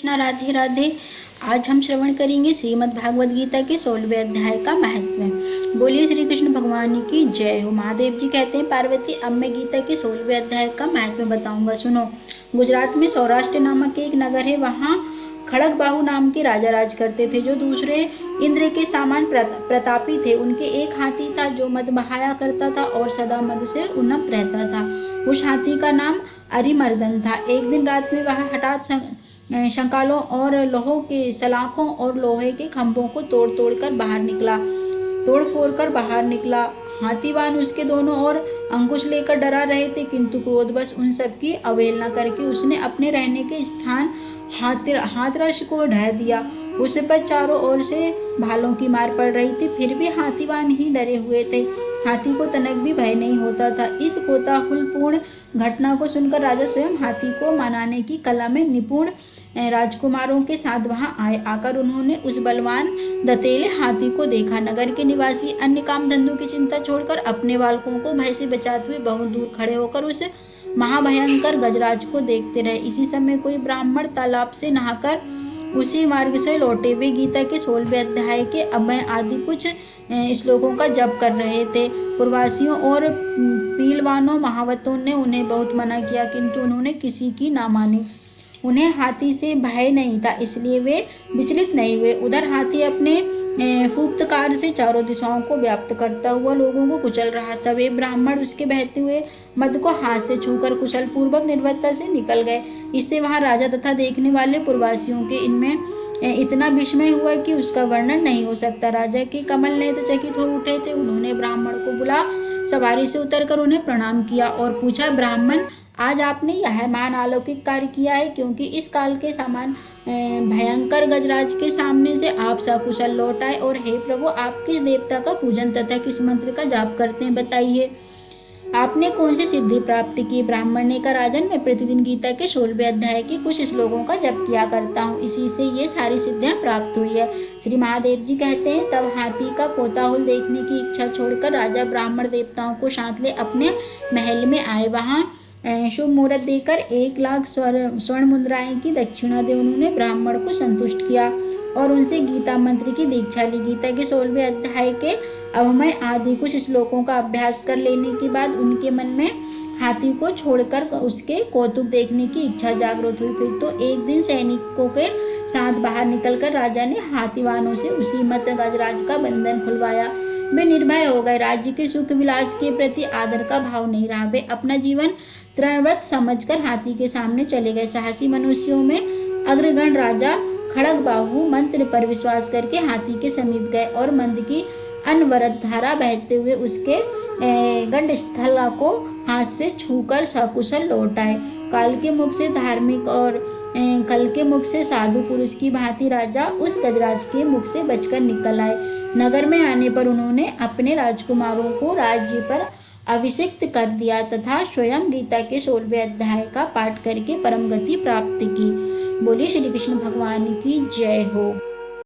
कृष्णा, राधे राधे। आज हम श्रवण करेंगे श्रीमद् भागवत गीता के 16वें अध्याय का महत्व। बोलिए श्री कृष्ण भगवान की जय हो। महादेव जी कहते हैं, पार्वती अब मैं गीता के 16वें अध्याय का महत्व बताऊंगा, सुनो। गुजरात में सौराष्ट्र नामक एक नगर है। वहाँ खड़गबाहु नाम के राजा राज करते थे, जो दूसरे इंद्र के समान प्रतापी थे। उनके एक हाथी था जो मद बहाया करता था और सदा मद से उन्नत रहता था। उस हाथी का नाम अरिमर्दन था। एक दिन रात में वह हठात शंकालों और लोहों के सलाखों और लोहे के खंभों को तोड़ फोड़ कर बाहर निकला। हाथीवान उसके दोनों ओर अंकुश लेकर डरा रहे थे, किंतु क्रोधवश उन सब की अवहेलना करके उसने अपने रहने के स्थान हाथरस को ढह दिया। उस पर चारों ओर से भालों की मार पड़ रही थी, फिर भी हाथीवान ही डरे हुए थे। हाथी को तनक भी भय नहीं होता था। इस कोताहलपूर्ण घटना को सुनकर राजा स्वयं हाथी को मनाने की कला में निपुण राजकुमारों के साथ वहां आए। आकर उन्होंने उस बलवान दतेले हाथी को देखा। नगर के निवासी अन्य काम धंधों की चिंता छोड़कर अपने बालकों को भय से बचाते हुए बहुत दूर खड़े होकर उस महाभयंकर गजराज को देखते रहे। इसी समय कोई ब्राह्मण तालाब से नहाकर उसी मार्ग से लौटे। वे गीता के 16वें अध्याय के अभय आदि कुछ श्लोकों का जप कर रहे थे। पूर्ववासियों और पीलवानों महावतों ने उन्हें बहुत मना किया, किंतु उन्होंने किसी की ना मानी। उन्हें हाथी से भय नहीं था, इसलिए वे विचलित नहीं हुए। उधर हाथी अपने फूप्तकार से चारों दिशाओं को व्याप्त करता हुआ लोगों को कुचल रहा था। वे ब्राह्मण उसके बहते हुए मद को हाथ से छूकर कुशल पूर्वक निर्भयता से निकल गए। इससे वहां राजा तथा देखने वाले पूर्ववासियों के इनमें इतना विस्मय हुआ कि उसका वर्णन नहीं हो सकता। राजा के कमल नेत्र चकित हो उठे थे। उन्होंने ब्राह्मण को बुला सवारी से उतरकर उन्हें प्रणाम किया और पूछा, ब्राह्मण, आज आपने यह महान अलौकिक कार्य किया है, क्योंकि इस काल के समान भयंकर गजराज के सामने से आप सकुशल लौट आए। और हे प्रभु, आप किस देवता का पूजन तथा किस मंत्र का जाप करते हैं, बताइए। आपने कौन सी सिद्धि प्राप्त की? ब्राह्मण ने कहा, राजन, मैं प्रतिदिन गीता के 16वें अध्याय के कुछ श्लोकों का जप किया करता हूँ, इसी से ये सारी सिद्धियां प्राप्त हुई है। श्री महादेव जी कहते हैं, तब हाथी का कोताहल देखने की इच्छा छोड़कर राजा ब्राह्मण देवताओं को साथ ले अपने महल में आए। वहाँ शुभ मुहूर्त देकर 1,00,000 स्वर्ण मुद्राएं की दक्षिणा दे उन्होंने ब्राह्मण को संतुष्ट किया और उनसे गीता मंत्र की दीक्षा ली। गीता के 16वें अध्याय के अवमय आदि कुछ श्लोकों का अभ्यास कर लेने के बाद उनके मन में हाथी को छोड़कर उसके कौतुक देखने की इच्छा जागृत हुई। फिर तो एक दिन सैनिकों के साथ बाहर निकलकर राजा ने हाथीवानों से उसी मत गजराज का बंधन खुलवाया। वे निर्भय हो गए। राज्य के सुख विलास के प्रति आदर का भाव नहीं रहा। वे अपना जीवन त्रयवत समझकर हाथी के सामने चले गए। साहसी मनुष्यों में अग्रगण राजा खड़गबाहु मंत्र पर विश्वास करके हाथी के समीप गए और मंद की अनवरत धारा बहते हुए उसके गंड स्थल को हाथ से छूकर सकुशल लौट आए। काल के मुख से धार्मिक और कल के मुख से साधु पुरुष की भांति राजा उस गजराज के मुख से बचकर निकल आए। नगर में आने पर उन्होंने अपने राजकुमारों को राज्य पर अभिषिक्त कर दिया तथा स्वयं गीता के 16वें अध्याय का पाठ करके परम गति प्राप्त की। बोलिए श्री कृष्ण भगवान की जय हो।